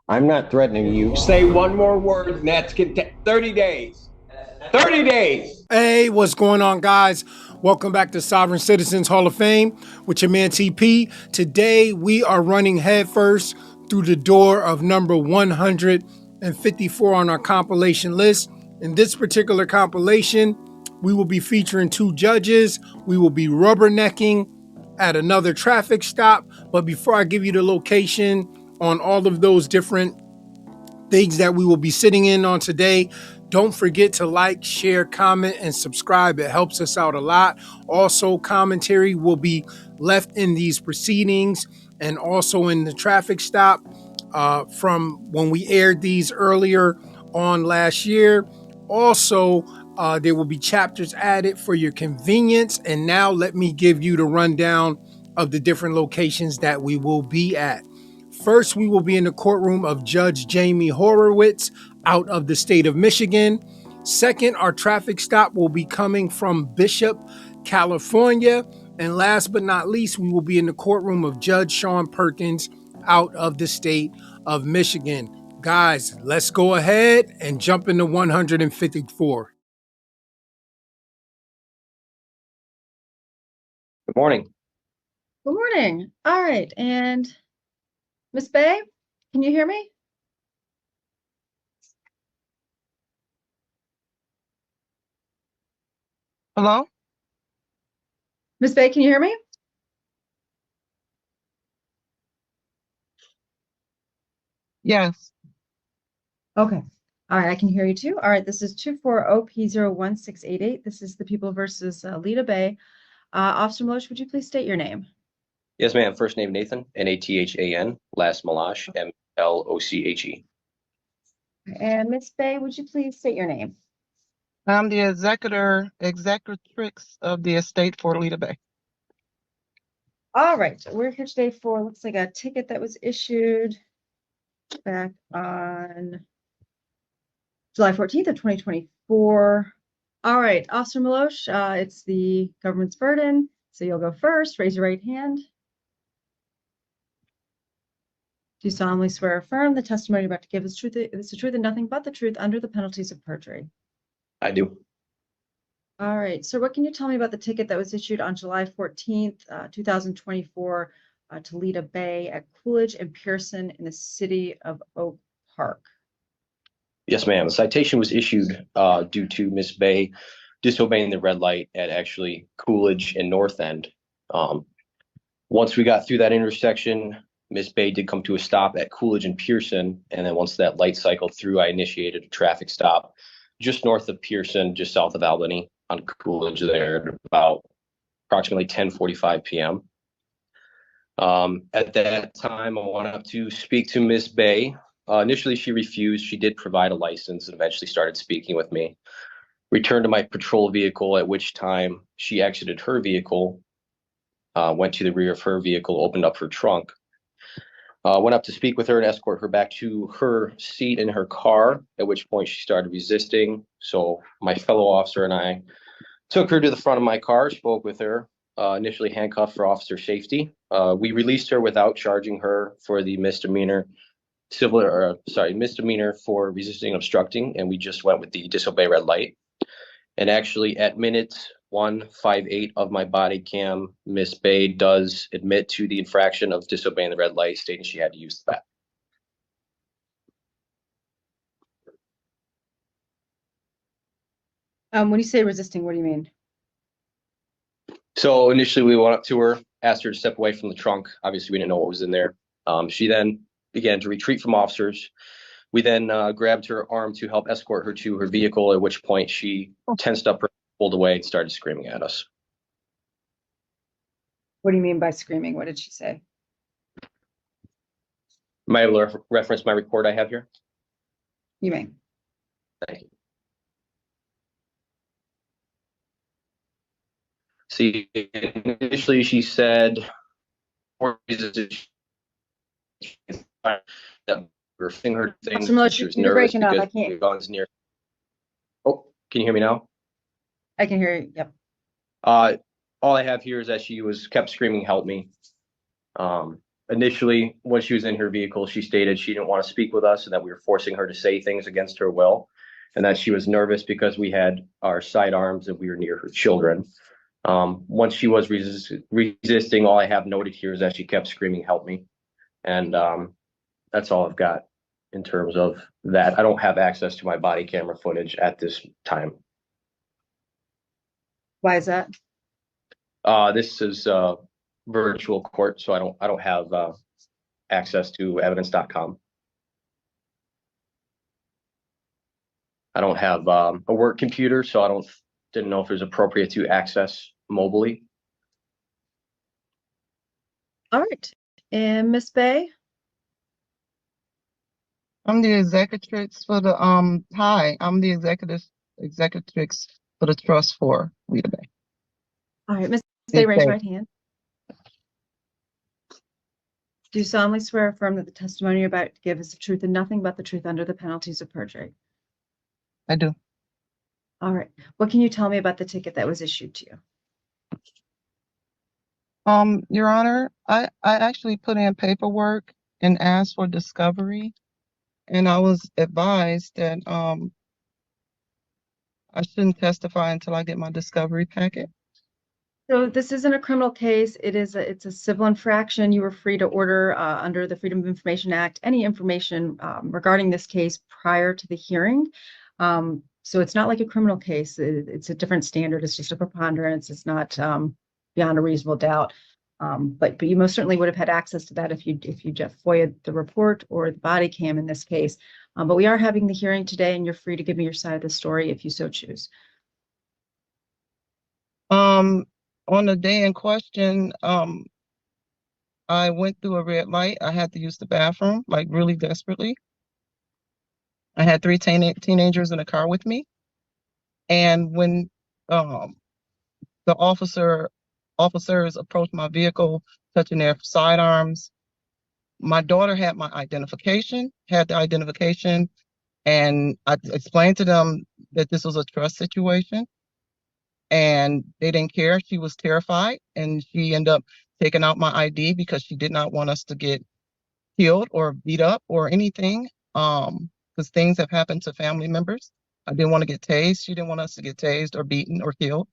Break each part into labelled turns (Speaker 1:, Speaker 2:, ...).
Speaker 1: I'm not threatening you. Say one more word, and that's 30 days. 30 days.
Speaker 2: Hey, what's going on, guys? Welcome back to Sovereign Citizens Hall of Fame with your man TP. Today, we are running headfirst through the door of number 154 on our compilation list. In this particular compilation, we will be featuring two judges. We will be rubbernecking at another traffic stop. But before I give you the location on all of those different things that we will be sitting in on today, don't forget to like, share, comment, and subscribe. It helps us out a lot. Also, commentary will be left in these proceedings and also in the traffic stop from when we aired these earlier on last year. Also, there will be chapters added for your convenience. And now let me give you the rundown of the different locations that we will be at. First, we will be in the courtroom of Judge Jamie Horowitz out of the state of Michigan. Second, our traffic stop will be coming from Bishop, California. And last but not least, we will be in the courtroom of Judge Sean Perkins out of the state of Michigan. Guys, let's go ahead and jump into 154.
Speaker 1: Good morning.
Speaker 3: Good morning. All right. And Miss Bay, can you hear me?
Speaker 4: Hello?
Speaker 3: Miss Bay, can you hear me?
Speaker 4: Yes.
Speaker 3: Okay. All right. I can hear you too. All right. This is 240P01688. This is the People versus Lita Bay. Officer Milosh, would you please state your name?
Speaker 5: Yes, ma'am. First name Nathan, Nathan. Last Malash, Mloche.
Speaker 3: And Miss Bay, would you please state your name?
Speaker 4: I'm the executrix of the estate for Lita Bay.
Speaker 3: All right. So we're here today for, looks like a ticket that was issued back on July 14th of 2024. All right, Officer Milosh, it's the government's burden. So you'll go first. Raise your right hand. Do you solemnly swear or affirm the testimony you're about to give is the truth and nothing but the truth under the penalties of perjury?
Speaker 5: I do.
Speaker 3: All right. So what can you tell me about the ticket that was issued on July 14th, 2024 to Lita Bay at Coolidge and Pearson in the city of Oak Park?
Speaker 5: Yes, ma'am. The citation was issued due to Miss Bay disobeying the red light at actually Coolidge and North End. Once we got through that intersection, Miss Bay did come to a stop at Coolidge and Pearson. And then once that light cycled through, I initiated a traffic stop just north of Pearson, just south of Albany on Coolidge there at about approximately 10:45 p.m. At that time, I went up to speak to Miss Bay. Initially, she refused. She did provide a license and eventually started speaking with me. Returned to my patrol vehicle, at which time she exited her vehicle, went to the rear of her vehicle, opened up her trunk. Went up to speak with her and escort her back to her seat in her car, at which point she started resisting. So my fellow officer and I took her to the front of my car, spoke with her, initially handcuffed for officer safety. We released her without charging her for the misdemeanor for resisting and obstructing, and we just went with the disobey red light. And actually at minute 158 of my body cam, Miss Bay does admit to the infraction of disobeying the red light, stating she had to use the bathroom.
Speaker 3: When you say resisting, what do you mean?
Speaker 5: So initially we went up to her, asked her to step away from the trunk. Obviously we didn't know what was in there. She then began to retreat from officers. We then grabbed her arm to help escort her to her vehicle, at which point she tensed up, pulled away, and started screaming at us.
Speaker 3: What do you mean by screaming? What did she say?
Speaker 5: Am I able to reference my report I have here?
Speaker 3: You may.
Speaker 5: Thank you. See, initially she said, that we're her things. She was nervous because the guns near. Oh, can you hear me now?
Speaker 3: I can hear you. Yep.
Speaker 5: All I have here is that she kept screaming, "Help me!" Initially, when she was in her vehicle, she stated she didn't want to speak with us and that we were forcing her to say things against her will, and that she was nervous because we had our sidearms and we were near her children. Once she was resisting, all I have noted here is that she kept screaming, "Help me." And that's all I've got in terms of that. I don't have access to my body camera footage at this time.
Speaker 3: Why is that?
Speaker 5: This is virtual court, so I don't have access to evidence.com. I don't have a work computer, so didn't know if it was appropriate to access mobily.
Speaker 3: All right. And Miss Bay?
Speaker 4: I'm the executrix for the I'm the executrix for the trust for Lita Bay.
Speaker 3: All right, Miss Bay,
Speaker 4: Miss
Speaker 3: raise your
Speaker 4: Bay.
Speaker 3: right hand. Do you solemnly swear or affirm that the testimony you're about to give is the truth and nothing but the truth under the penalties of perjury?
Speaker 4: I do.
Speaker 3: All right. What can you tell me about the ticket that was issued to you?
Speaker 4: Your Honor, I actually put in paperwork and asked for discovery, and I was advised that I shouldn't testify until I get my discovery packet.
Speaker 3: So this isn't a criminal case. It's a civil infraction. You were free to order under the Freedom of Information Act any information regarding this case prior to the hearing. So it's not like a criminal case. It's a different standard. It's just a preponderance. It's not beyond a reasonable doubt. But you most certainly would have had access to that if you just FOIA'd the report or the body cam in this case. But we are having the hearing today, and you're free to give me your side of the story if you so choose.
Speaker 4: On the day in question, I went through a red light. I had to use the bathroom, like really desperately. I had 3 teenagers in a car with me. And when the officers approached my vehicle, touching their sidearms, my daughter had the identification, and I explained to them that this was a trust situation. And they didn't care. She was terrified, and she ended up taking out my ID because she did not want us to get killed or beat up or anything. Because things have happened to family members. I didn't want to get tased. She didn't want us to get tased or beaten or killed.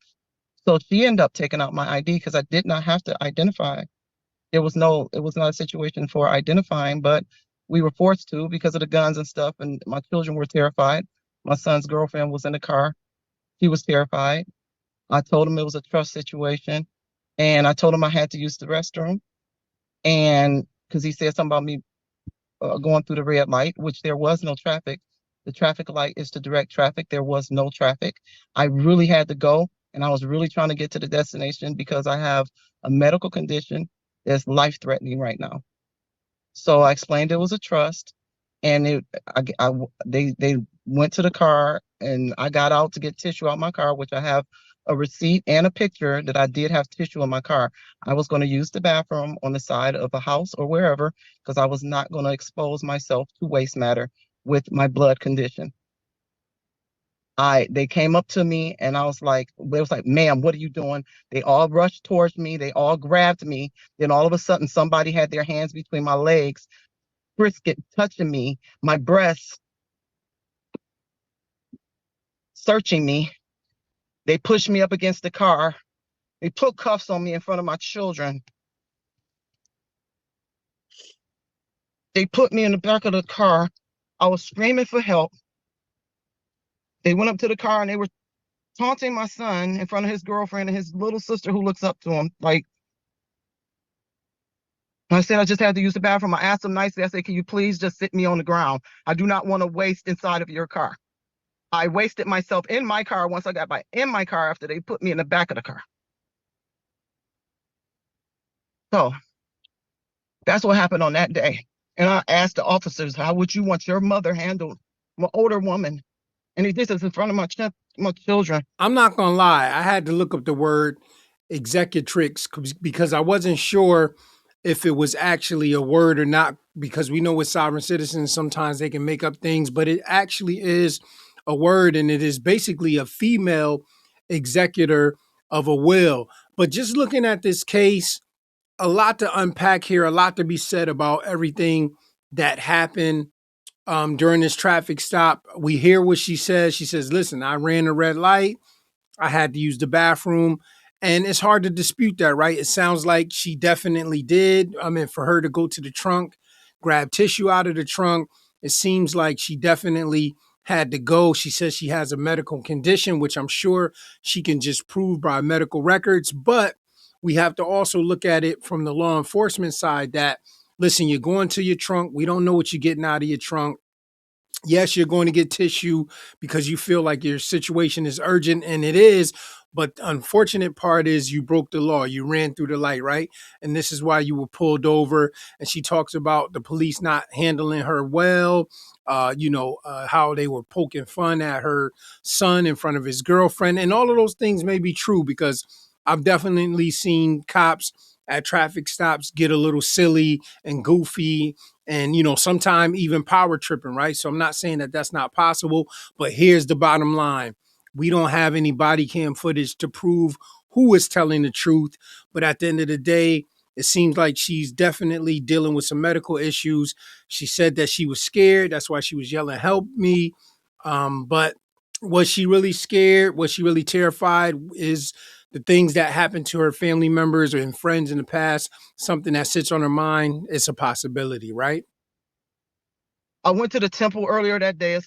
Speaker 4: So she ended up taking out my ID because I did not have to identify. It was not a situation for identifying, but we were forced to because of the guns and stuff. And my children were terrified. My son's girlfriend was in the car. He was terrified. I told him it was a trust situation, and I told him I had to use the restroom, and because he said something about me going through the red light, which there was no traffic. The traffic light is to direct traffic. There was no traffic. I really had to go, and I was really trying to get to the destination because I have a medical condition that's life-threatening right now. So I explained it was a trust, and they went to the car, and I got out to get tissue out my car, which I have a receipt and a picture that I did have tissue in my car. I was going to use the bathroom on the side of a house or wherever because I was not going to expose myself to waste matter with my blood condition. They came up to me, and I was like, "Ma'am, what are you doing?" They all rushed towards me. They all grabbed me. Then all of a sudden, somebody had their hands between my legs, brisket touching me, my breasts, searching me. They pushed me up against the car. They put cuffs on me in front of my children. They put me in the back of the car. I was screaming for help. They went up to the car, and they were taunting my son in front of his girlfriend and his little sister who looks up to him. Like, I said, I just had to use the bathroom. I asked them nicely. I said, "Can you please just sit me on the ground? I do not want to waste inside of your car." I wasted myself in my car once I got back in my car after they put me in the back of the car. So that's what happened on that day. And I asked the officers, "How would you want your mother handled?" I'm an older woman, and he did this in front of my children.
Speaker 2: I'm not going to lie. I had to look up the word executrix because I wasn't sure if it was actually a word or not, because we know with sovereign citizens, sometimes they can make up things, but it actually is a word, and it is basically a female executor of a will. But just looking at this case, a lot to unpack here, a lot to be said about everything that happened during this traffic stop. We hear what she says. She says, listen, I ran a red light. I had to use the bathroom. And it's hard to dispute that, right? It sounds like she definitely did. I mean, for her to go to the trunk, grab tissue out of the trunk, it seems like she definitely had to go. She says she has a medical condition, which I'm sure she can just prove by medical records. But we have to also look at it from the law enforcement side that, listen, you're going to your trunk. We don't know what you're getting out of your trunk. Yes, you're going to get tissue because you feel like your situation is urgent, and it is. But the unfortunate part is you broke the law. You ran through the light, right? And this is why you were pulled over. And she talks about the police not handling her well, how they were poking fun at her son in front of his girlfriend. And all of those things may be true because I've definitely seen cops at traffic stops get a little silly and goofy and, sometimes even power tripping, right? So I'm not saying that that's not possible, but here's the bottom line. We don't have any body cam footage to prove who is telling the truth. But at the end of the day, it seems like she's definitely dealing with some medical issues. She said that she was scared. That's why she was yelling, help me. But was she really scared? Was she really terrified? Is the things that happened to her family members and friends in the past something that sits on her mind? It's a possibility, right?
Speaker 4: I went to the temple earlier that day,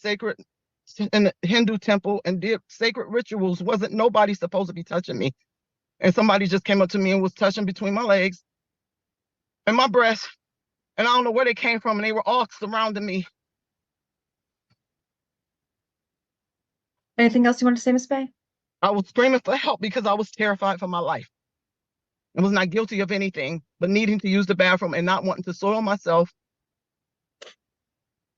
Speaker 4: in the Hindu temple, and did sacred rituals. Wasn't nobody supposed to be touching me. And somebody just came up to me and was touching between my legs and my breast. And I don't know where they came from, and they were all surrounding me.
Speaker 3: Anything else you want to say, Ms. Bay?
Speaker 4: I was screaming for help because I was terrified for my life. I was not guilty of anything, but needing to use the bathroom and not wanting to soil myself.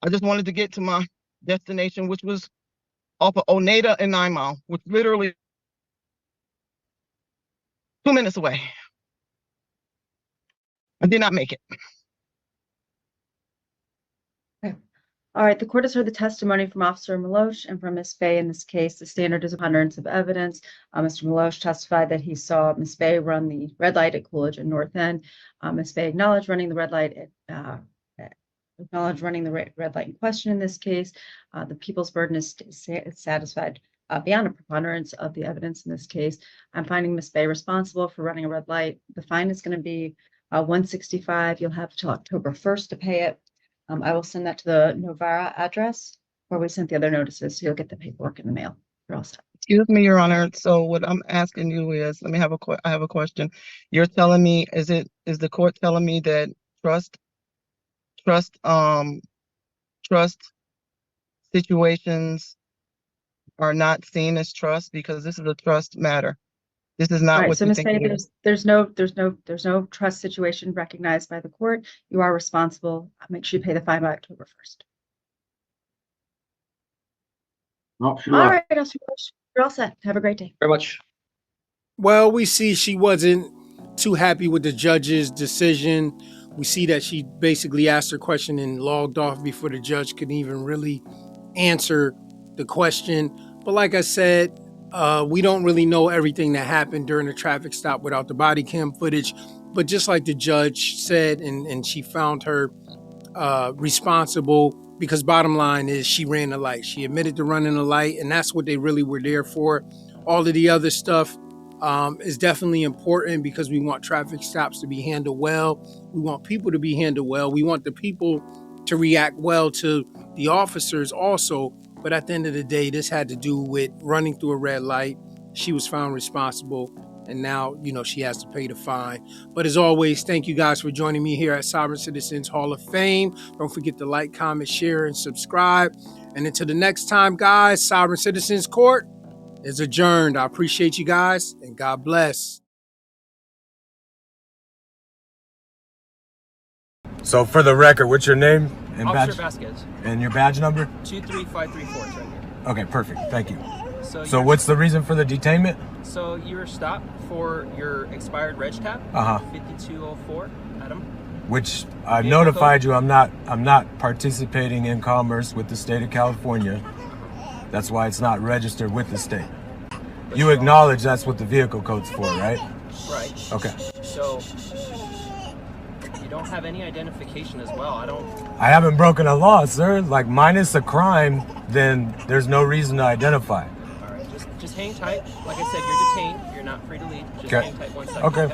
Speaker 4: I just wanted to get to my destination, which was off of Oneida and 9 Mile, which literally 2 minutes away. I did not make it.
Speaker 3: Okay. All right, the court has heard the testimony from Officer Milosh and from Ms. Bay in this case. The standard is preponderance of evidence. Mr. Milosh testified that he saw Ms. Bay run the red light at Coolidge and North End. Ms. Bay acknowledged running the red light in question in this case. The people's burden is satisfied beyond a preponderance of the evidence in this case. I'm finding Ms. Bay responsible for running a red light. The fine is going to be $165. You'll have till October 1st to pay it. I will send that to the Novara address where we sent the other notices, so you'll get the paperwork in the mail. You're all set.
Speaker 4: Excuse me, Your Honor. So what I'm asking you is, I have a question. You're telling me, is the court telling me that trust situations are not seen as trust because this is a trust matter? This is not
Speaker 3: Right,
Speaker 4: what
Speaker 3: so
Speaker 4: you
Speaker 3: Ms.
Speaker 4: think
Speaker 3: Bay,
Speaker 4: it is.
Speaker 3: there's no trust situation recognized by the court. You are responsible. Make sure you pay the fine by October 1st.
Speaker 1: Oh,
Speaker 3: All right, you're all set. Have a great day.
Speaker 5: Very much.
Speaker 2: Well, we see she wasn't too happy with the judge's decision. We see that she basically asked her question and logged off before the judge could even really answer the question. But like I said, we don't really know everything that happened during the traffic stop without the body cam footage. But just like the judge said, and she found her responsible because bottom line is she ran the light. She admitted to running the light, and that's what they really were there for. All of the other stuff is definitely important because we want traffic stops to be handled well. We want people to be handled well. We want the people to react well to the officers also. But at the end of the day, this had to do with running through a red light. She was found responsible, and now, she has to pay the fine. But as always, thank you guys for joining me here at Sovereign Citizens Hall of Fame. Don't forget to like, comment, share, and subscribe. And until the next time, guys, Sovereign Citizens Court is adjourned. I appreciate you guys, and God bless.
Speaker 6: So for the record, what's your name and
Speaker 7: Officer
Speaker 6: badge?
Speaker 7: Vasquez.
Speaker 6: And your badge number?
Speaker 7: 23534 right here.
Speaker 6: Okay, perfect. Thank you. So
Speaker 7: you're-
Speaker 6: what's the reason for the detainment?
Speaker 7: So you were stopped for your expired reg tab. 5204, Adam.
Speaker 6: Which I've
Speaker 7: Vehicle
Speaker 6: notified
Speaker 7: code.
Speaker 6: you I'm not participating in commerce with the state of California. That's why it's not registered with the state. You acknowledge that's what the vehicle code's for, right?
Speaker 7: Right.
Speaker 6: Okay.
Speaker 7: So You don't have any identification as well.
Speaker 6: I haven't broken a law, sir. Like, minus a crime, then there's no reason to identify.
Speaker 7: All right, just hang tight. Like I said, you're detained. You're not free to leave. Just
Speaker 6: Okay.
Speaker 7: hang tight 1 second.
Speaker 6: Okay.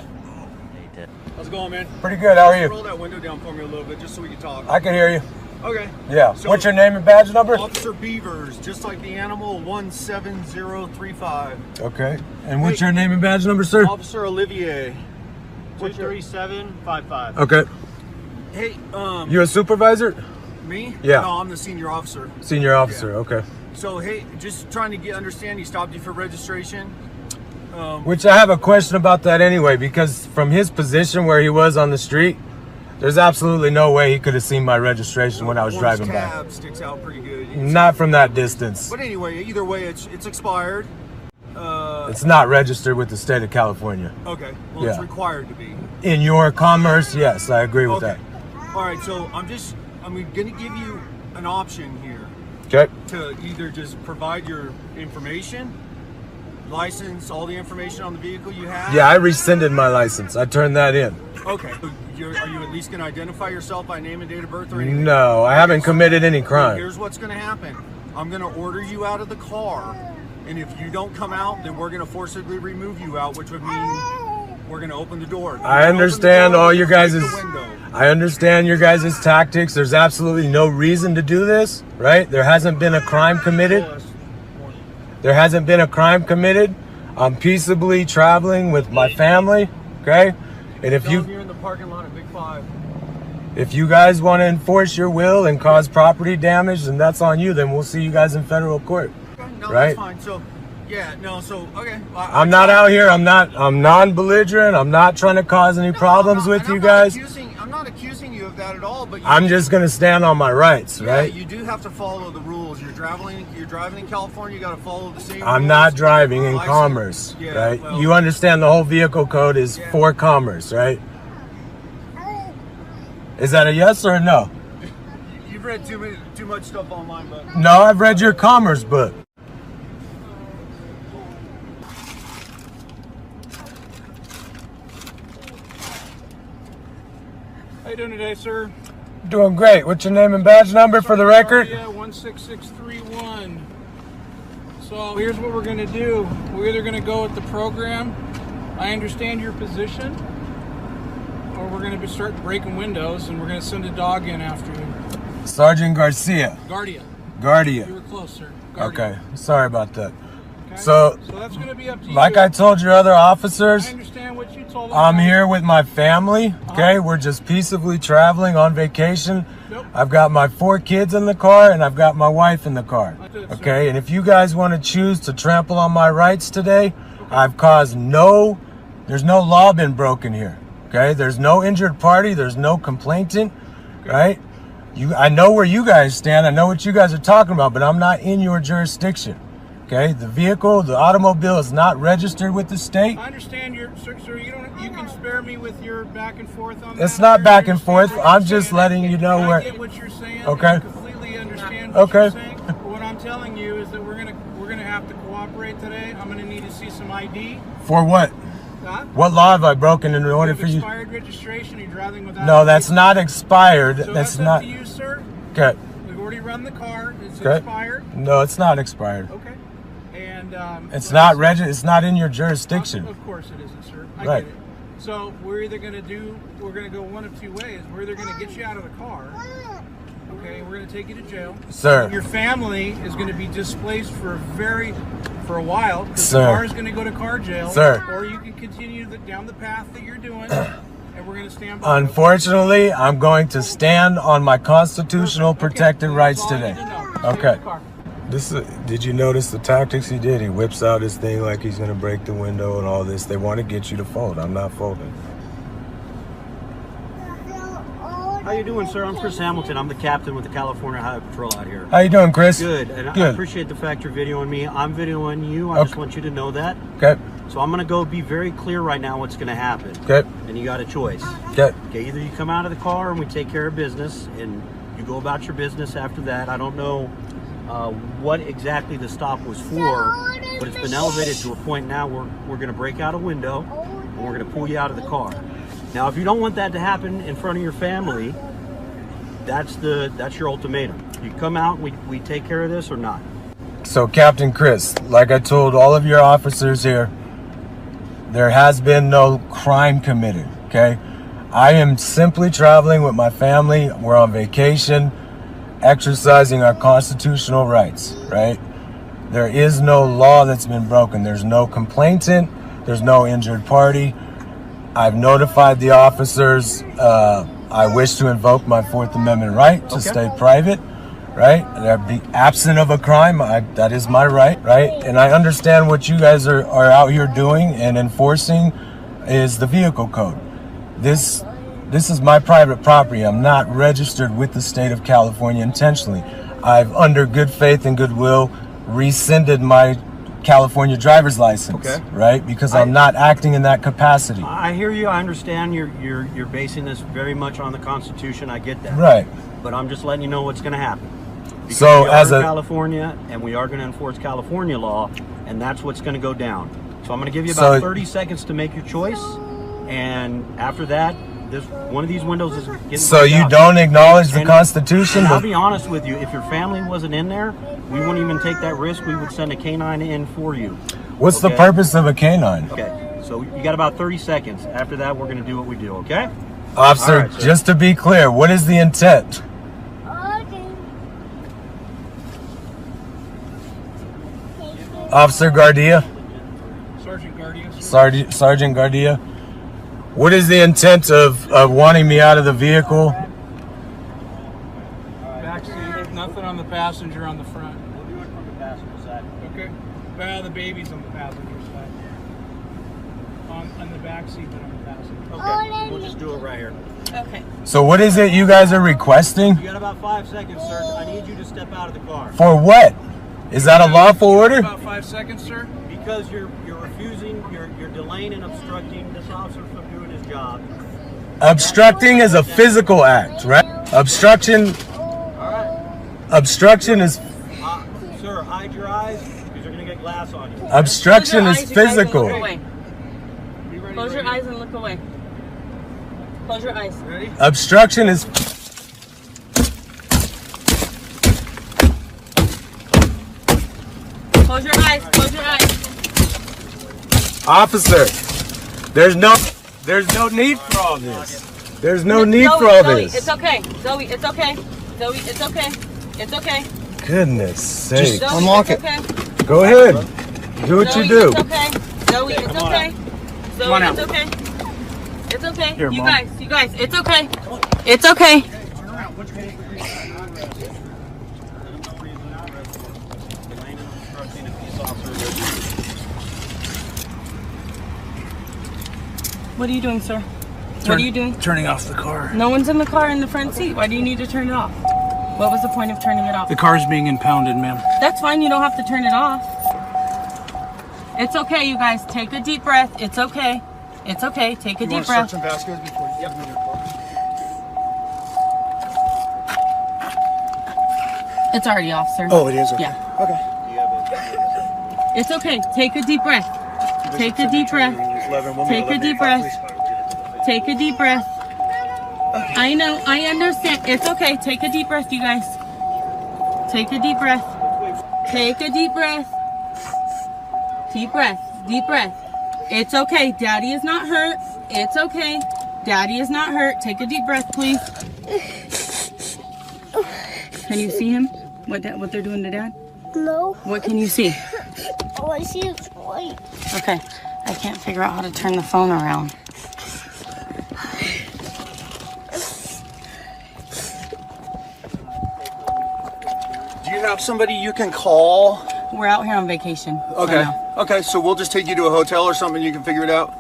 Speaker 8: How's it going, man?
Speaker 6: Pretty good. How are you?
Speaker 8: Roll that window down for me a little bit, just so we can talk.
Speaker 6: I can hear you.
Speaker 8: Okay.
Speaker 6: Yeah.
Speaker 8: So,
Speaker 6: What's your name and badge number?
Speaker 8: Officer Beavers, just like the animal, 17035.
Speaker 6: Okay. And what's your name and badge number, sir?
Speaker 8: Officer Olivier, 23755.
Speaker 6: Okay.
Speaker 8: Hey,
Speaker 6: You a supervisor?
Speaker 8: me?
Speaker 6: Yeah.
Speaker 8: No, I'm the senior officer.
Speaker 6: Senior officer. Okay.
Speaker 8: So, hey, just trying to understand, he stopped you for registration.
Speaker 6: Which I have a question about that anyway, because from his position where he was on the street, there's absolutely no way he could have seen my registration when I was driving by.
Speaker 8: Tab sticks out pretty good.
Speaker 6: Not from that distance.
Speaker 8: But anyway, either way, it's expired.
Speaker 6: It's not registered with the state of California.
Speaker 8: Okay. Well, it's required to be.
Speaker 6: In your commerce, yes, I agree with that.
Speaker 8: All right. So I'm going to give you an option here
Speaker 6: Okay.
Speaker 8: to either just provide your information, license, all the information on the vehicle you have.
Speaker 6: Yeah, I rescinded my license. I turned that in.
Speaker 8: Okay. So are you at least going to identify yourself by name and date of birth or anything?
Speaker 6: No, I haven't committed any crime.
Speaker 8: Here's what's going to happen. I'm going to order you out of the car, and if you don't come out, then we're going to forcibly remove you out, which would mean we're going to open the door.
Speaker 6: I understand all your guys' I understand your guys' tactics. There's absolutely no reason to do this, right? There hasn't been a crime committed. There hasn't been a crime committed. I'm peaceably traveling with my family, okay? And if
Speaker 8: you're in the parking lot at Big 5.
Speaker 6: If you guys want to enforce your will and cause property damage, then that's on you. Then we'll see you guys in federal court.
Speaker 8: No,
Speaker 6: right?
Speaker 8: That's fine. So, yeah, no, so, okay.
Speaker 6: I'm not out here. I'm non-belligerent. I'm not trying to cause any problems with you guys.
Speaker 8: I'm not accusing you of that at all, but
Speaker 6: I'm just going to stand on my rights, right?
Speaker 8: You do have to follow the rules. You're driving in California, you got to follow the same rules.
Speaker 6: I'm not driving in commerce, right?
Speaker 8: Well,
Speaker 6: you understand the whole vehicle code is for commerce, right? Is that a yes or a no?
Speaker 8: You've read too much stuff online, but
Speaker 6: No, I've read your commerce book.
Speaker 2: How you doing today, sir?
Speaker 6: Doing great. What's your name and badge number for the record?
Speaker 2: Yeah, 16631. So here's what we're going to do. We're either going to go with the program. I understand your position, or we're going to start breaking windows and we're going to send a dog in after you.
Speaker 6: Sergeant Garcia.
Speaker 2: Guardia.
Speaker 6: Guardia.
Speaker 2: You were close, sir. Guardia.
Speaker 6: Okay. Sorry about that.
Speaker 2: Okay?
Speaker 6: So
Speaker 2: that's going to be up to you.
Speaker 6: like I told your other officers,
Speaker 2: I understand what you told them.
Speaker 6: I'm here with my family, okay? We're just peaceably traveling on vacation.
Speaker 2: Nope.
Speaker 6: I've got my 4 kids in the car and I've got my wife in the car, okay? And if you guys want to choose to trample on my rights today, I've caused there's no law been broken here, okay? There's no injured party, there's no complainant, right? I know where you guys stand, I know what you guys are talking about, but I'm not in your jurisdiction. Okay, the automobile is not registered with the state.
Speaker 2: I understand sir, you can spare me with your back and forth on that.
Speaker 6: It's not back and forth. I'm just letting you know where.
Speaker 2: I get what you're saying.
Speaker 6: Okay.
Speaker 2: I completely understand what you're saying. But what I'm telling you is that we're gonna have to cooperate today. I'm gonna need to see some ID.
Speaker 6: For what?
Speaker 2: Huh?
Speaker 6: What law have I broken in order for you?
Speaker 2: Expired registration. You're driving without.
Speaker 6: No, that's not expired.
Speaker 2: So
Speaker 6: that's
Speaker 2: up
Speaker 6: not.
Speaker 2: to you, sir.
Speaker 6: Okay.
Speaker 2: We've already run the car. It's
Speaker 6: Okay.
Speaker 2: expired.
Speaker 6: No, it's not expired.
Speaker 2: Okay. And
Speaker 6: it's not It's not in your jurisdiction.
Speaker 2: Of course it isn't, sir. I
Speaker 6: Right.
Speaker 2: get it. So we're gonna go one of two ways. We're either gonna get you out of the car, okay, we're gonna take you to jail.
Speaker 6: Sir.
Speaker 2: Your family is gonna be displaced for a while. Because
Speaker 6: Sir.
Speaker 2: the car is gonna go to car jail.
Speaker 6: Sir.
Speaker 2: Or you can continue down the path that you're doing, and we're gonna stand by.
Speaker 6: Unfortunately, I'm going to stand on my constitutional protected rights today. Okay. Did you notice the tactics he did? He whips out his thing like he's gonna break the window and all this. They want to get you to fold. I'm not folding.
Speaker 9: How you doing, sir? I'm Chris Hamilton. I'm the captain with the California Highway Patrol out here.
Speaker 6: How you doing, Chris?
Speaker 9: Good. And
Speaker 6: Good.
Speaker 9: I appreciate the fact you're videoing me. I'm videoing you. I just want you to know that.
Speaker 6: Okay.
Speaker 9: So I'm gonna go be very clear right now what's gonna happen.
Speaker 6: Okay.
Speaker 9: And you got a choice.
Speaker 6: Okay.
Speaker 9: Okay, either you come out of the car and we take care of business and you go about your business after that. I don't know what exactly the stop was for, but it's been elevated to a point now where we're going to break out a window and we're going to pull you out of the car. Now, if you don't want that to happen in front of your family, that's your ultimatum. You come out, we take care of this or not.
Speaker 6: So, Captain Chris, like I told all of your officers here, there has been no crime committed, okay? I am simply traveling with my family. We're on vacation, exercising our constitutional rights, right? There is no law that's been broken. There's no complainant. There's no injured party. I've notified the officers. I wish to invoke my Fourth Amendment right to stay private, right? Be absent of a crime. That is my right, right? And I understand what you guys are out here doing and enforcing is the vehicle code. This is my private property. I'm not registered with the state of California intentionally. I've, under good faith and goodwill, rescinded my California driver's license, right? Because I'm not acting in that capacity.
Speaker 9: I hear you. I understand you're basing this very much on the Constitution. I get that.
Speaker 6: Right.
Speaker 9: But I'm just letting you know what's going to happen. Because
Speaker 6: so
Speaker 9: we
Speaker 6: as
Speaker 9: are in
Speaker 6: a
Speaker 9: California, and we are going to enforce California law, and that's what's going to go down. So I'm going to give you about 30 seconds to make your choice, and after that, one of these windows is getting.
Speaker 6: So you out. Don't acknowledge the Constitution?
Speaker 9: And I'll be honest with you. If your family wasn't in there, we wouldn't even take that risk. We would send a canine in for you.
Speaker 6: What's the purpose of a canine?
Speaker 9: Okay, so you got about 30 seconds. After that, we're going to do what we do. Okay.
Speaker 6: Officer, right, just to be clear, what is the intent? Officer Gardia?
Speaker 2: Sergeant Gardia.
Speaker 6: Sergeant Gardia. What is the intent of wanting me out of the vehicle?
Speaker 2: Backseat, nothing on the passenger on the front.
Speaker 9: We'll do it from the passenger side.
Speaker 2: Okay. Well, the baby's on the passenger side. On the back seat, but on the passenger.
Speaker 9: Okay. We'll just do it right here.
Speaker 10: Okay.
Speaker 6: So what is it you guys are requesting?
Speaker 9: You got about 5 seconds, sir. I need you to step out of the car.
Speaker 6: For what? Is that a lawful order?
Speaker 2: About 5 seconds, sir.
Speaker 9: Because you're refusing, you're delaying and obstructing this officer from doing his job.
Speaker 6: Obstructing is a physical act, right? Obstruction.
Speaker 9: All right.
Speaker 6: Obstruction is.
Speaker 9: Sir, hide your eyes because you're gonna get glass on you.
Speaker 6: Obstruction is physical.
Speaker 10: Close your eyes and look away. Close your eyes.
Speaker 9: Ready?
Speaker 6: Obstruction is.
Speaker 10: Close your eyes. Close your eyes.
Speaker 6: Officer, there's no need for all this. There's no need for all this.
Speaker 10: It's okay. Zoe, it's okay. Zoe, it's okay. It's okay.
Speaker 6: Goodness sake.
Speaker 10: Zoe,
Speaker 6: Unlock
Speaker 10: it's
Speaker 6: it.
Speaker 10: Okay.
Speaker 6: Go ahead. Do what
Speaker 10: Zoe,
Speaker 6: you do.
Speaker 10: It's okay. Zoe, it's okay. Zoe, it's okay. It's okay.
Speaker 6: Here,
Speaker 10: you
Speaker 6: Mom.
Speaker 10: guys, it's okay. It's okay. What are you doing, sir? What are you doing?
Speaker 11: Turning off the car.
Speaker 10: No one's in the car in the front seat. Why do you need to turn it off? What was the point of turning it off?
Speaker 11: The car's being impounded, ma'am.
Speaker 10: That's fine. You don't have to turn it off. It's okay, you guys. Take a deep breath. It's okay. It's okay. Take a deep breath.
Speaker 8: Search some baskets before you get in your car?
Speaker 10: It's already off, sir.
Speaker 8: Oh, it is? Okay.
Speaker 10: Yeah.
Speaker 8: Okay.
Speaker 10: It's okay. Take a deep breath. Take a deep breath. Take a deep breath. Take a deep breath. I know. I understand. It's okay. Take a deep breath, you guys. Take a deep breath. Take a deep breath. Deep breath. Deep breath. It's okay. Daddy is not hurt. It's okay. Daddy is not hurt. Take a deep breath, please. Can you see him? What they're doing to Dad?
Speaker 12: No.
Speaker 10: What can you see?
Speaker 12: All I see is white.
Speaker 10: Okay. I can't figure out how to turn the phone around.
Speaker 8: Do you have somebody you can call?
Speaker 10: We're out here on vacation.
Speaker 8: Okay.
Speaker 10: So no.
Speaker 8: Okay, so we'll just take you to a hotel or something. You can figure it out.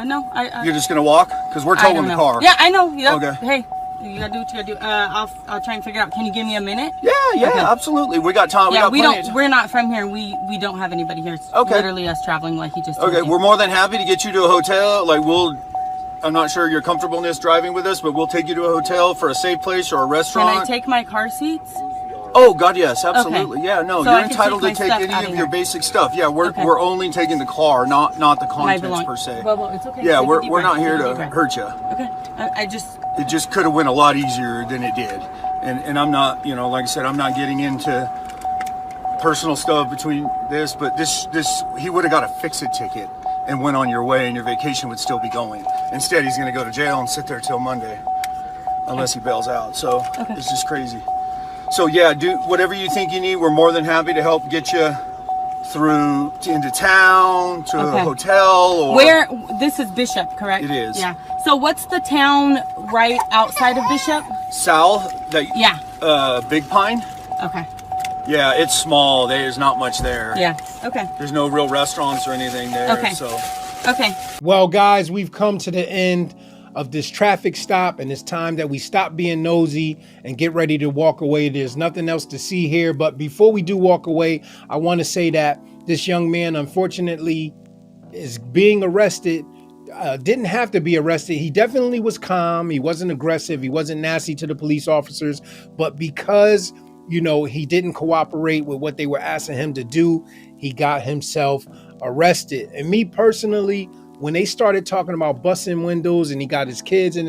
Speaker 10: No.
Speaker 8: You're just gonna walk? Because we're
Speaker 10: I
Speaker 8: towing
Speaker 10: don't
Speaker 8: the
Speaker 10: know.
Speaker 8: car.
Speaker 10: Yeah, I know. Yep.
Speaker 8: Okay.
Speaker 10: Hey, you gotta do what you gotta do. I'll try and figure it out. Can you give me a minute?
Speaker 8: Yeah,
Speaker 10: Okay.
Speaker 8: absolutely. We got time.
Speaker 10: Yeah,
Speaker 8: we got plenty.
Speaker 10: we're not from here. We don't have anybody here. It's
Speaker 8: Okay.
Speaker 10: literally us traveling like he just told
Speaker 8: Okay,
Speaker 10: you.
Speaker 8: we're more than happy to get you to a hotel. I'm not sure your comfortableness driving with us, but we'll take you to a hotel for a safe place or a
Speaker 10: Can
Speaker 8: restaurant.
Speaker 10: I take my car seats?
Speaker 8: Oh God, yes, absolutely. Okay. Yeah, no,
Speaker 10: so
Speaker 8: you're entitled to take any of your basic stuff. Yeah, we're only taking the car, not the contents per se.
Speaker 10: Well, it's okay.
Speaker 8: Yeah, we're not here to hurt you.
Speaker 10: Okay,
Speaker 8: it just could have went a lot easier than it did, and I'm not, you know, like I said, I'm not getting into personal stuff between this, but this he would have got a fix-it ticket and went on your way, and your vacation would still be going. Instead, he's going to go to jail and sit there till Monday, unless he bails out. So it's just crazy. So yeah, do whatever you think you need. We're more than happy to help get you through into town, to a hotel. Or
Speaker 10: where this is Bishop, correct?
Speaker 8: It is.
Speaker 10: Yeah. So what's the town right outside of Bishop?
Speaker 8: South. Big Pine.
Speaker 10: Okay.
Speaker 8: Yeah, it's small. There's not much there.
Speaker 10: Yeah. Okay.
Speaker 8: There's no real restaurants or anything there.
Speaker 10: Okay.
Speaker 8: So.
Speaker 10: Okay.
Speaker 2: Well, guys, we've come to the end of this traffic stop, and it's time that we stop being nosy and get ready to walk away. There's nothing else to see here. But before we do walk away, I want to say that this young man, unfortunately, is being arrested. Didn't have to be arrested. He definitely was calm. He wasn't aggressive. He wasn't nasty to the police officers. But because, you know, he didn't cooperate with what they were asking him to do, he got himself arrested. And me personally, when they started talking about busting windows and he got his kids in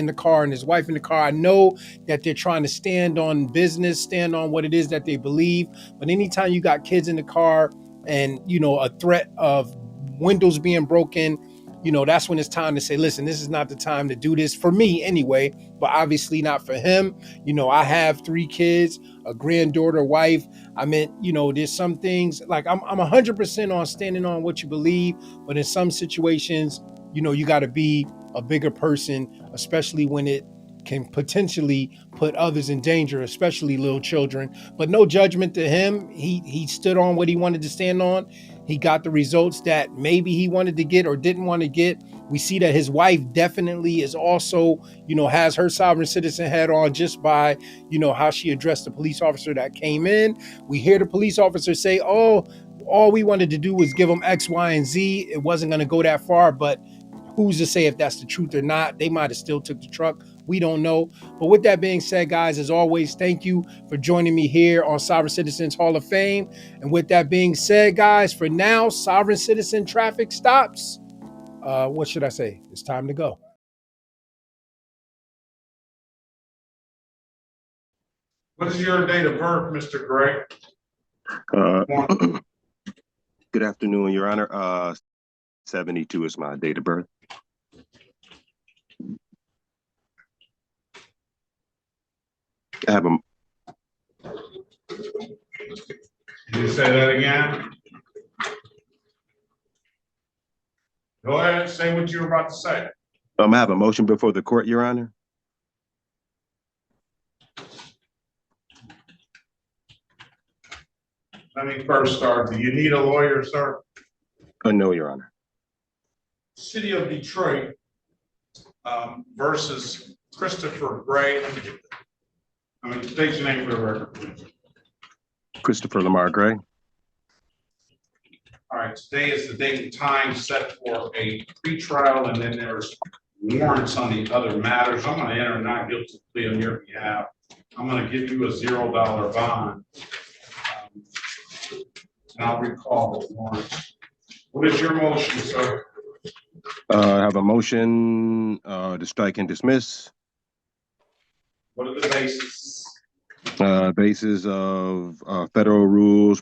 Speaker 2: the car and his wife in the car, I know that they're trying to stand on business, stand on what it is that they believe. But anytime you got kids in the car and, you know, a threat of windows being broken, you know, that's when it's time to say, listen, this is not the time to do this, for me anyway, but obviously not for him. You know, I have 3 kids, a granddaughter, wife. I mean, you know, there's some things like I'm 100% on standing on what you believe, but in some situations, you know, you got to be a bigger person, especially when it can potentially put others in danger, especially little children. But no judgment to him. He stood on what he wanted to stand on. He got the results that maybe he wanted to get or didn't want to get. We see that his wife definitely is also, you know, has her sovereign citizen hat on just by, you know, how she addressed the police officer that came in. We hear the police officer say, oh, all we wanted to do was give them X, Y, and Z. It wasn't going to go that far, but who's to say if that's the truth or not? They might have still took the truck. We don't know. But with that being said, guys, as always, thank you for joining me here on Sovereign Citizens Hall of Fame. And with that being said, guys, for now, Sovereign Citizen traffic stops. What should I say? It's time to go.
Speaker 13: What is your date of birth, Mr. Gray?
Speaker 14: Good afternoon, Your Honor. 72 is my date of birth. I have a.
Speaker 13: Can you say that again? Go ahead, say what you were about to say.
Speaker 14: I have a motion before the court, Your Honor.
Speaker 13: Let me first start. Do you need a lawyer, sir?
Speaker 14: No, Your Honor.
Speaker 13: City of Detroit versus Christopher Gray. State your name for the record, please.
Speaker 14: Christopher Lamar Gray.
Speaker 13: All right, today is the date and time set for a pretrial, and then there's warrants on the other matters. I'm going to enter a not guilty plea on your behalf. I'm going to give you a $0 bond. And I'll recall the warrants. What is your motion, sir?
Speaker 14: I have a motion to strike and dismiss.
Speaker 13: What are the bases?
Speaker 14: Basis of federal rules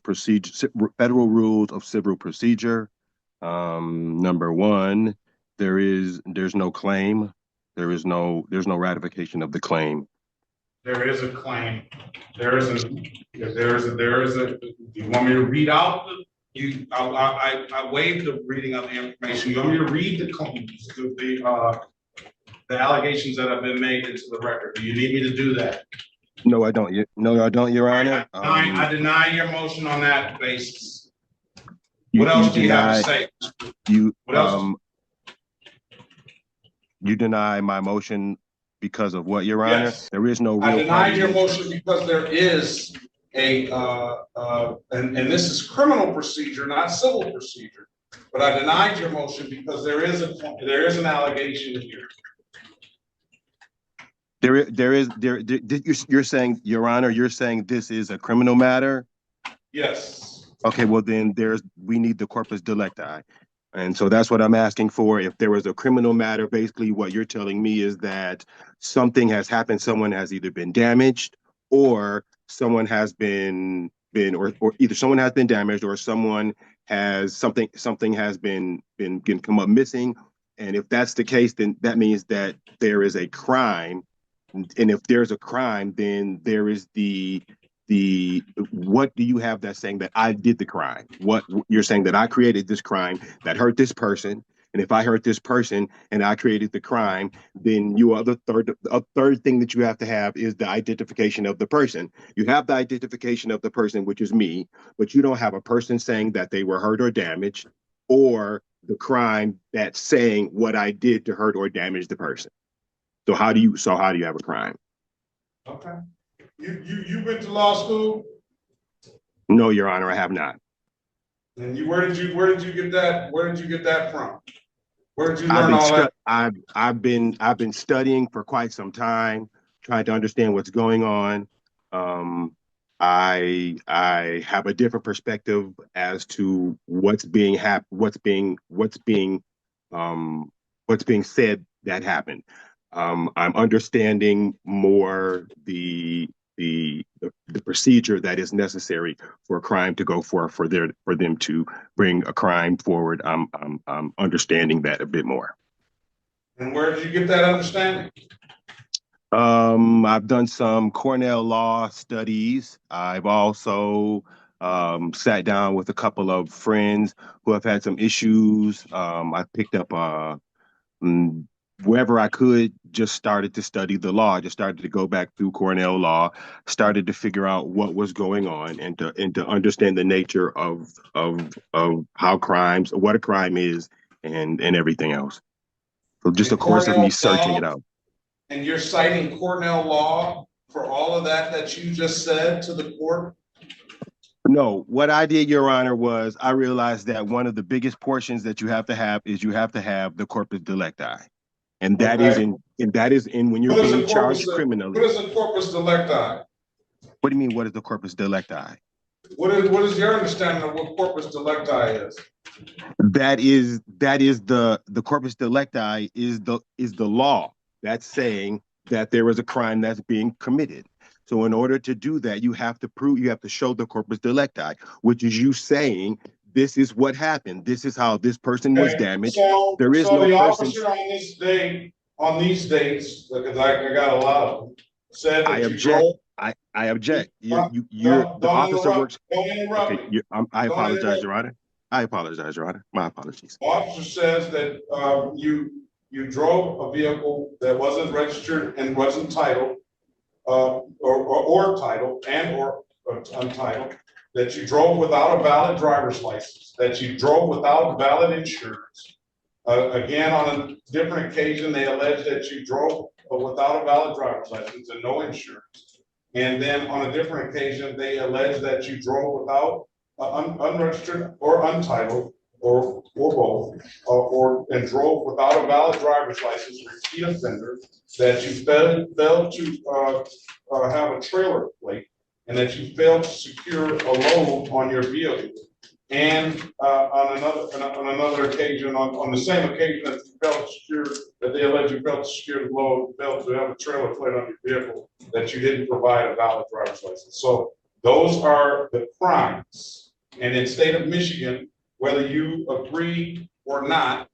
Speaker 14: of civil procedure. Number 1, there's no claim. There's no ratification of the claim.
Speaker 13: There is a claim. There is a. You want me to read out I waived the reading of the information. You want me to read the allegations that have been made into the record? Do you need me to do that?
Speaker 14: No, I don't. No, I don't, Your Honor.
Speaker 13: I deny your motion on that basis. What else do you have to say?
Speaker 14: What else? You deny my motion because of what, Your Honor?
Speaker 13: Yes.
Speaker 14: There is no real.
Speaker 13: I denied your motion because there is a and this is criminal procedure, not civil procedure. But I denied your motion because there is an allegation here.
Speaker 14: You're saying, Your Honor, you're saying this is a criminal matter?
Speaker 13: Yes.
Speaker 14: Okay, well then we need the corpus delicti. And so that's what I'm asking for. If there was a criminal matter, basically what you're telling me is that something has happened, someone has either been damaged or someone has been or either someone has been damaged or someone has something has been come up missing. And if that's the case, then that means that there is a crime. And if there's a crime, then there is the what do you have that's saying that I did the crime? What you're saying that I created this crime that hurt this person, and if I hurt this person and I created the crime, then a third thing that you have to have is the identification of the person. You have the identification of the person, which is me, but you don't have a person saying that they were hurt or damaged, or the crime that's saying what I did to hurt or damage the person. So how do you have a crime?
Speaker 13: Okay. You went to law school?
Speaker 14: No, Your Honor, I have not.
Speaker 13: And where did you get that? Where did you get that from? Where did you learn all that?
Speaker 14: I've been studying for quite some time, trying to understand what's going on. I have a different perspective as to what's being said that happened. I'm understanding more the procedure that is necessary for a crime to go for them to bring a crime forward. I'm understanding that a bit more.
Speaker 13: And where did you get that understanding?
Speaker 14: I've done some Cornell law studies. I've also sat down with a couple of friends who have had some issues. I picked up wherever I could, just started to study the law. I just started to go back through Cornell law, started to figure out what was going on and to understand the nature of how what a crime is and everything else. So just a course of me searching it out.
Speaker 13: And you're citing Cornell law for all of that you just said to the court?
Speaker 14: No, what I did, Your Honor, was I realized that one of the biggest portions that you have to have is the corpus delicti. And that is in when you're being charged criminally.
Speaker 13: What is a corpus delicti?
Speaker 14: What do you mean, what is the corpus delicti?
Speaker 13: What is your understanding of what corpus delicti is?
Speaker 14: That is the corpus delicti is the law that's saying that there is a crime that's being committed. So in order to do that, you have to show the corpus delicti, which is you saying this is what happened. This is how this person was damaged.
Speaker 13: So
Speaker 14: there is no
Speaker 13: the
Speaker 14: person.
Speaker 13: Officer on these dates, because I got a lot of them, said that
Speaker 14: I object. I object. The officer works.
Speaker 13: Don't interrupt me.
Speaker 14: I apologize, Your Honor. I apologize, Your Honor. My apologies.
Speaker 13: The officer says that you drove a vehicle that wasn't registered and wasn't titled, or titled and or untitled, that you drove without a valid driver's license, that you drove without valid insurance. Again, on a different occasion, they allege that you drove without a valid driver's license and no insurance. And then on a different occasion, they allege that you drove without unregistered or untitled or both, and drove without a valid driver's license, repeat offender, that you failed to have a trailer plate, and that you failed to secure a load on your vehicle. And on another occasion, on the same occasion that you failed to secure, that they allege you failed to secure the load, failed to have a trailer plate on your vehicle, that you didn't provide a valid driver's license. So those are the crimes. And in state of Michigan, whether you agree or not,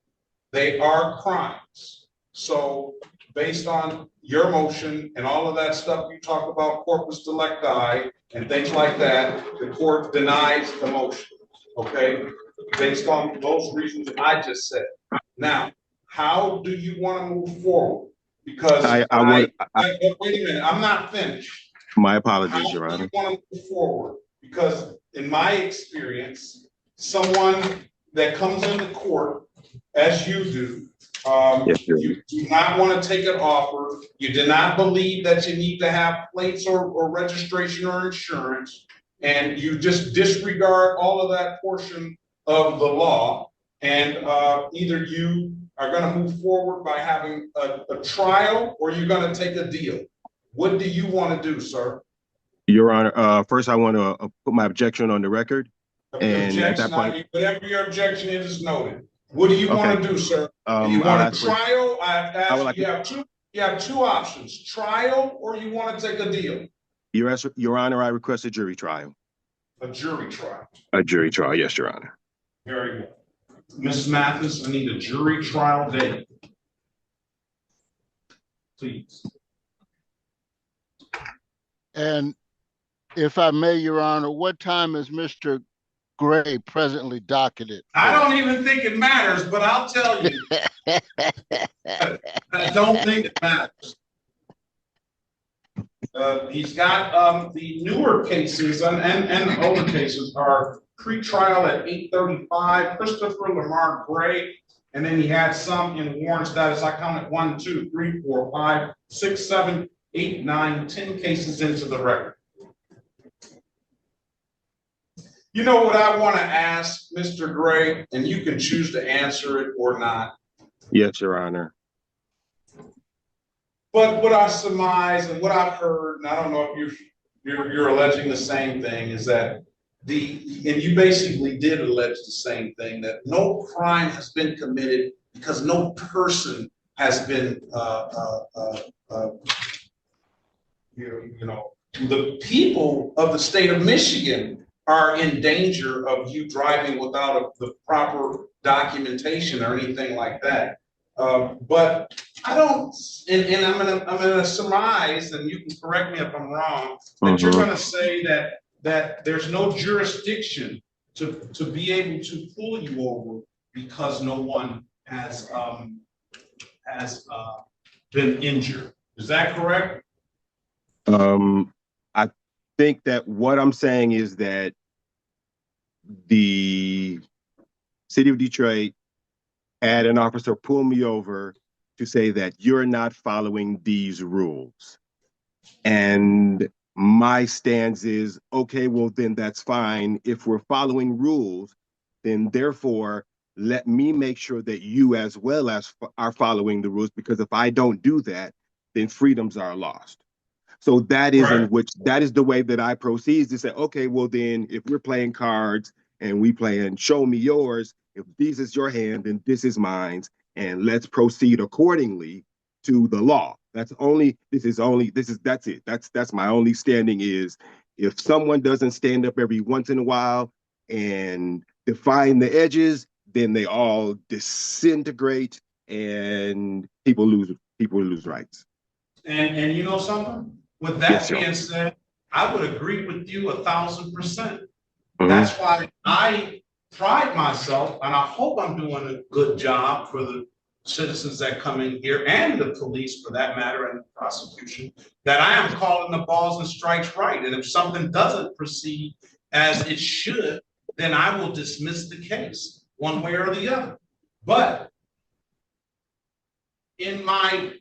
Speaker 13: they are crimes. So based on your motion and all of that stuff you talk about, corpus delicti and things like that, the court denies the motion. Okay, based on those reasons I just said. Now, how do you want to move forward? Because wait a minute, I'm not finished.
Speaker 14: My apologies, Your Honor.
Speaker 13: How do you want to move forward? Because in my experience, someone that comes into court, as you do, you do not want to take an offer. You do not believe that you need to have plates or registration or insurance. And you just disregard all of that portion of the law, and either you are going to move forward by having a trial, or you're going to take a deal? What do you want to do, sir?
Speaker 14: Your Honor, first I want to put my objection on the record. And at that point,
Speaker 13: whatever your objection is noted. What do you want to do, sir? Do you want a trial? You have two options: trial, or you want to take a deal.
Speaker 14: Your Honor, I request a jury trial.
Speaker 13: A jury trial.
Speaker 14: A jury trial, yes, Your Honor.
Speaker 13: Very good. Ms. Mathis, I need a jury trial date, please.
Speaker 15: And if I may, Your Honor, what time is Mr. Gray presently docketed?
Speaker 13: I don't even think it matters, but I'll tell you. I don't think it matters. He's got the newer cases and the older cases are pre-trial at 8:35, Christopher Lamar Gray, and then he had some in warrant status. I counted 1, 2, 3, 4, 5, 6, 7, 8, 9, 10 cases into the record. You know what I want to ask Mr. Gray, and you can choose to answer it or not.
Speaker 14: Yes, Your Honor.
Speaker 13: But what I surmise and what I've heard, and I don't know if you're alleging the same thing, is that and you basically did allege the same thing, that no crime has been committed because no person has been, the people of the state of Michigan are in danger of you driving without the proper documentation or anything like that. But I don't, and I'm gonna surmise, and you can correct me if I'm wrong, that you're gonna say that there's no jurisdiction to be able to pull you over because no one has been injured. Is that correct?
Speaker 14: I think that what I'm saying is that the city of Detroit had an officer pull me over to say that you're not following these rules. And my stance is, okay, well, then that's fine. If we're following rules, then therefore, let me make sure that you as well as are following the rules, because if I don't do that, then freedoms are lost. So that is that is the way that I proceed, to say, okay, well, then if we're playing cards and we playing show me yours, if this is your hand, then this is mine, and let's proceed accordingly to the law. That's it. That's my only standing, is if someone doesn't stand up every once in a while and define the edges, then they all disintegrate and people lose rights.
Speaker 13: And you know something? With that being said, I would agree with you 1,000%. That's why I pride myself, and I hope I'm doing a good job for the citizens that come in here, and the police for that matter, and the prosecution, that I am calling the balls and strikes right. And if something doesn't proceed as it should, then I will dismiss the case one way or the other. But in my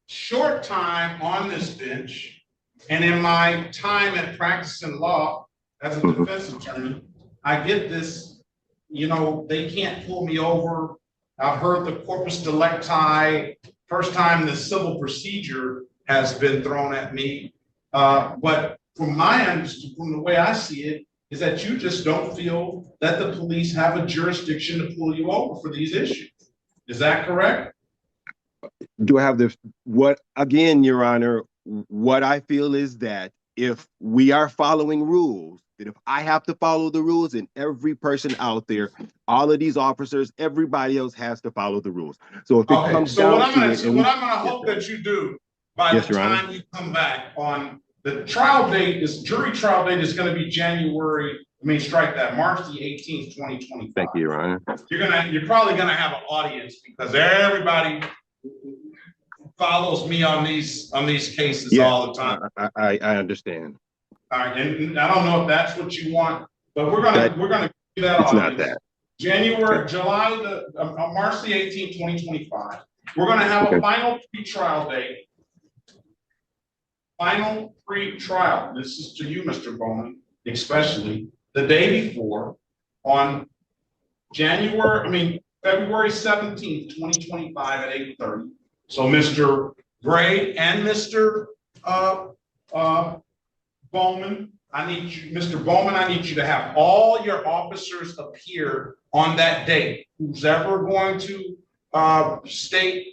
Speaker 13: short time on this bench, and in my time at practicing law as a defense attorney, I get this, they can't pull me over. I've heard the corpus delicti, first time the civil procedure has been thrown at me. But from the way I see it, is that you just don't feel that the police have a jurisdiction to pull you over for these issues. Is that correct?
Speaker 14: Do I have again, Your Honor, what I feel is that if we are following rules, that if I have to follow the rules, and every person out there, all of these officers, everybody else has to follow the rules. So if it comes down to it, what I'm going to hope that you do
Speaker 13: by the time you come back on the trial date, jury trial date is going to be March the 18th, 2025.
Speaker 14: Thank you, Your Honor.
Speaker 13: You're probably going to have an audience because everybody follows me on these cases all the time.
Speaker 14: I understand.
Speaker 13: All right, and I don't know if that's what you want, but we're gonna do that. It's
Speaker 14: not that.
Speaker 13: March the 18th, 2025. We're gonna have a final pre-trial date. Final pre-trial. This is to you, Mr. Bowman, especially the day before, on February February 17th, 2025 at 8:30. So Mr. Gray and Mr. Bowman, Mr. Bowman, I need you to have all your officers appear on that date. Who's ever going to state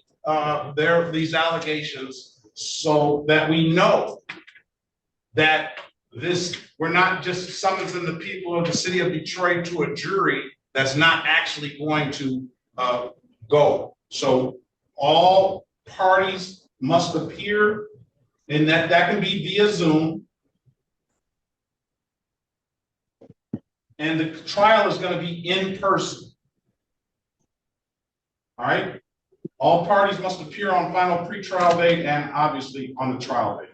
Speaker 13: these allegations, so that we know that we're not just summoning the people of the city of Detroit to a jury that's not actually going to go. So all parties must appear, and that can be via Zoom. And the trial is going to be in person. All right. All parties must appear on final pretrial date and obviously on the trial date.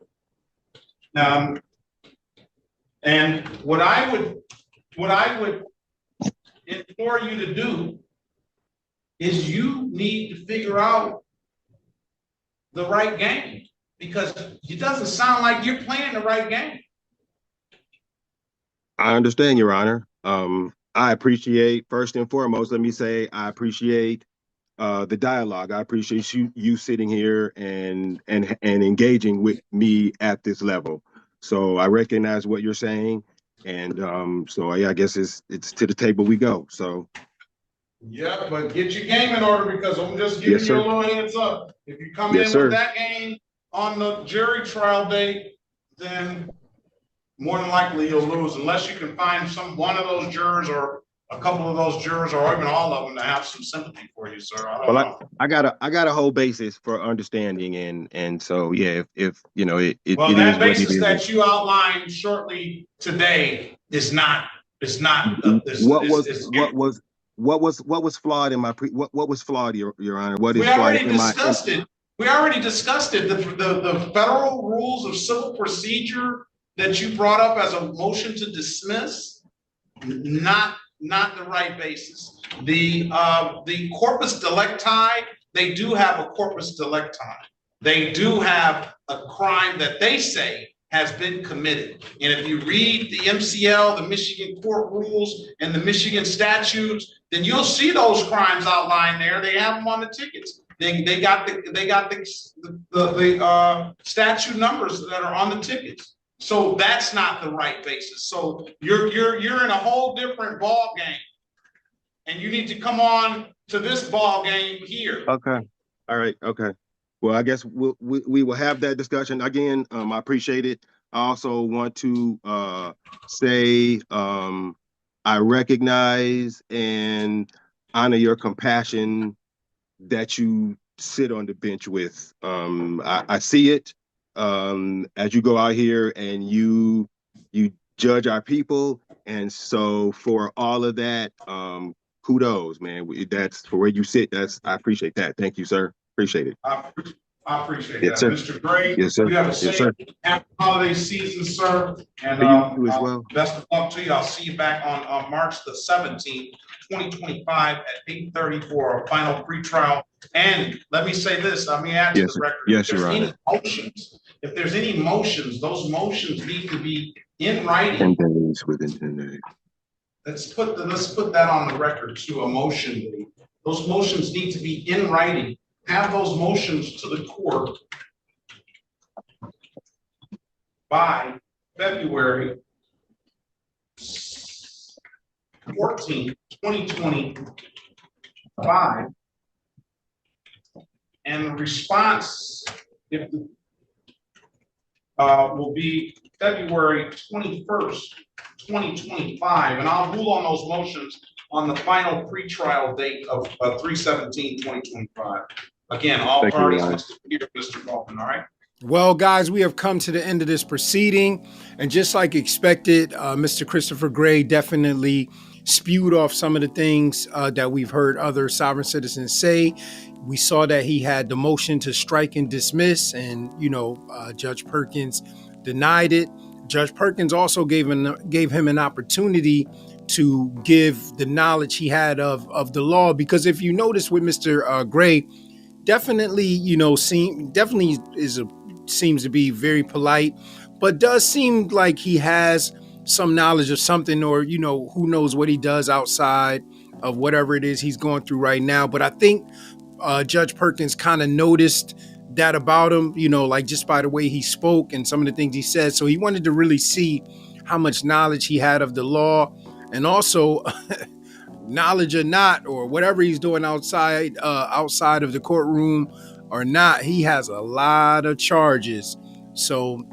Speaker 13: And what I would implore you to do is you need to figure out the right game, because it doesn't sound like you're playing the right game.
Speaker 14: I understand, Your Honor. I appreciate, first and foremost, let me say, I appreciate the dialogue. I appreciate you sitting here and engaging with me at this level. So I recognize what you're saying, and so yeah, I guess it's to the table we go. So
Speaker 13: yeah, but get your game in order, because I'm just giving you a little heads up. If you come in with that game on the jury trial date, then more than likely you'll lose, unless you can find one of those jurors or a couple of those jurors, or even all of them, to have some sympathy for you, sir.
Speaker 14: I got a whole basis for understanding, and so yeah, if you know it.
Speaker 13: Well,
Speaker 14: it
Speaker 13: that
Speaker 14: is
Speaker 13: basis
Speaker 14: what it
Speaker 13: that
Speaker 14: is.
Speaker 13: you outlined shortly today is not. It's not.
Speaker 14: What was flawed in my what was flawed, Your Honor? What is
Speaker 13: we
Speaker 14: flawed
Speaker 13: already
Speaker 14: in
Speaker 13: discussed it. We already discussed it. The federal rules of civil procedure that you brought up as a motion to dismiss, not the right basis. The corpus delicti, they do have a corpus delicti. They do have a crime that they say has been committed. And if you read the MCL, the Michigan court rules, and the Michigan statutes, then you'll see those crimes outlined there. They have them on the tickets. They got the statute numbers that are on the tickets. So that's not the right basis. So you're in a whole different ball game, and you need to come on to this ball game here.
Speaker 14: Okay. All right. Okay. Well, I guess we will have that discussion again. I appreciate it. I also want to say I recognize and honor your compassion that you sit on the bench with. I see it as you go out here and you judge our people, and so for all of that, kudos, man. That's for where you sit. I appreciate that. Thank you, sir. Appreciate it.
Speaker 13: I appreciate
Speaker 14: Yes,
Speaker 13: that.
Speaker 14: sir.
Speaker 13: Mr. Gray,
Speaker 14: Yes, sir.
Speaker 13: you have a
Speaker 14: Yes,
Speaker 13: safe
Speaker 14: sir.
Speaker 13: happy holiday season, sir. And
Speaker 14: You as well.
Speaker 13: best of luck to you. I'll see you back on March the 17th, 2025 at 8:30 for a final pretrial. And let me say this, let me add to the record.
Speaker 14: Yes, Your Honor.
Speaker 13: If there's any motions, those motions need to be in writing.
Speaker 14: 10 days, within 10 days.
Speaker 13: Let's put that on the record to a motion. Those motions need to be in writing. Have those motions to the court by February 14th, 2025. And the response will be February 21st, 2025. And I'll rule on those motions on the final pretrial date of 3/17/2025. Again, all parties must appear, Mr. Baldwin, all right?
Speaker 2: Well, guys, we have come to the end of this proceeding. And just like expected, Mr. Christopher Gray definitely spewed off some of the things that we've heard other sovereign citizens say. We saw that he had the motion to strike and dismiss, and, Judge Perkins denied it. Judge Perkins also gave him an opportunity to give the knowledge he had of the law, because if you notice with Mr. Gray, definitely, seems to be very polite, but does seem like he has some knowledge of something, or, who knows what he does outside of whatever it is he's going through right now. But I think Judge Perkins kind of noticed that about him, you know, like just by the way he spoke and some of the things he said. So he wanted to really see how much knowledge he had of the law, and also knowledge or not, or whatever he's doing outside of the courtroom or not, he has a lot of charges. So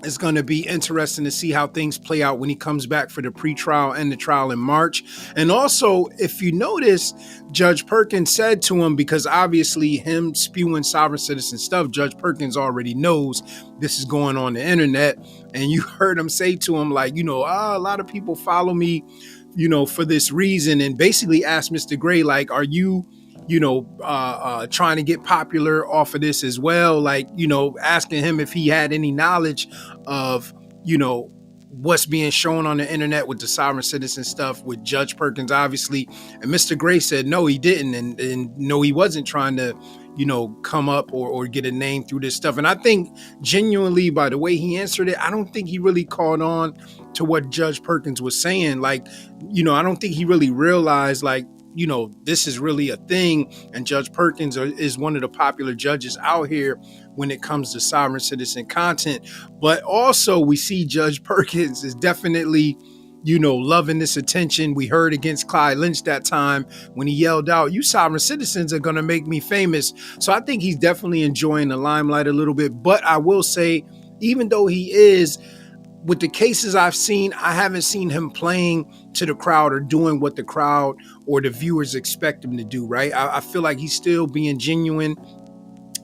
Speaker 2: it's going to be interesting to see how things play out when he comes back for the pretrial and the trial in March. And also, if you notice, Judge Perkins said to him, because obviously him spewing sovereign citizen stuff, Judge Perkins already knows this is going on the internet. And you heard him say to him, like, you know, a lot of people follow me, you know, for this reason, and basically asked Mr. Gray, like, are you, you know, trying to get popular off of this as well? Like, you know, asking him if he had any knowledge of, you know, what's being shown on the internet with the sovereign citizen stuff with Judge Perkins, obviously. And Mr. Gray said, no, he didn't. And no, he wasn't trying to, you know, come up or get a name through this stuff. And I think genuinely, by the way he answered it, I don't think he really caught on to what Judge Perkins was saying. Like, you know, I don't think he really realized, like, you know, this is really a thing. And Judge Perkins is one of the popular judges out here when it comes to sovereign citizen content. But also we see Judge Perkins is definitely, you know, loving this attention. We heard against Clyde Lynch that time when he yelled out, "You sovereign citizens are going to make me famous." So I think he's definitely enjoying the limelight a little bit. But I will say, even though he is, with the cases I've seen, I haven't seen him playing to the crowd or doing what the crowd or the viewers expect him to do, right? I feel like he's still being genuine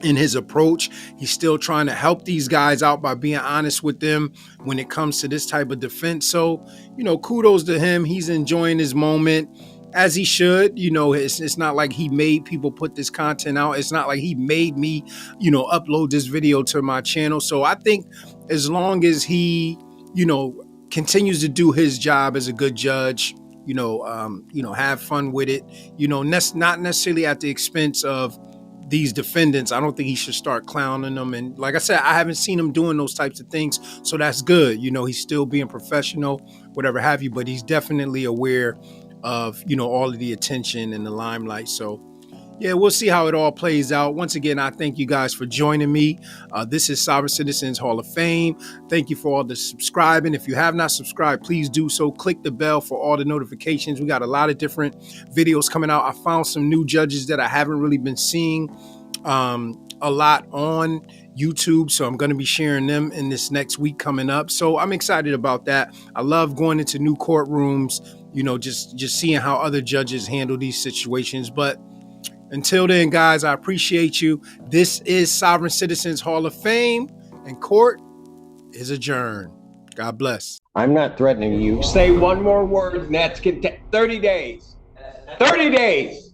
Speaker 2: in his approach. He's still trying to help these guys out by being honest with them when it comes to this type of defense. So, you know, kudos to him. He's enjoying his moment, as he should. You know, it's not like he made people put this content out. It's not like he made me, you know, upload this video to my channel. So I think as long as he, you know, continues to do his job as a good judge, you know, have fun with it, you know, not necessarily at the expense of these defendants. I don't think he should start clowning them. And like I said, I haven't seen him doing those types of things. So that's good. You know, he's still being professional, whatever have you, but he's definitely aware of, you know, all of the attention and the limelight. So yeah, we'll see how it all plays out. Once again, I thank you guys for joining me. This is Sovereign Citizens Hall of Fame. Thank you for all the subscribing. If you have not subscribed, please do so. Click the bell for all the notifications. We got a lot of different videos coming out. I found some new judges that I haven't really been seeing a lot on YouTube, so I'm going to be sharing them in this next week coming up. So I'm excited about that. I love going into new courtrooms, you know, just seeing how other judges handle these situations. But until then, guys, I appreciate you. This is Sovereign Citizens Hall of Fame, and court is adjourned. God bless.
Speaker 1: I'm not threatening you. Say one more word, and that's 30 days. 30 days.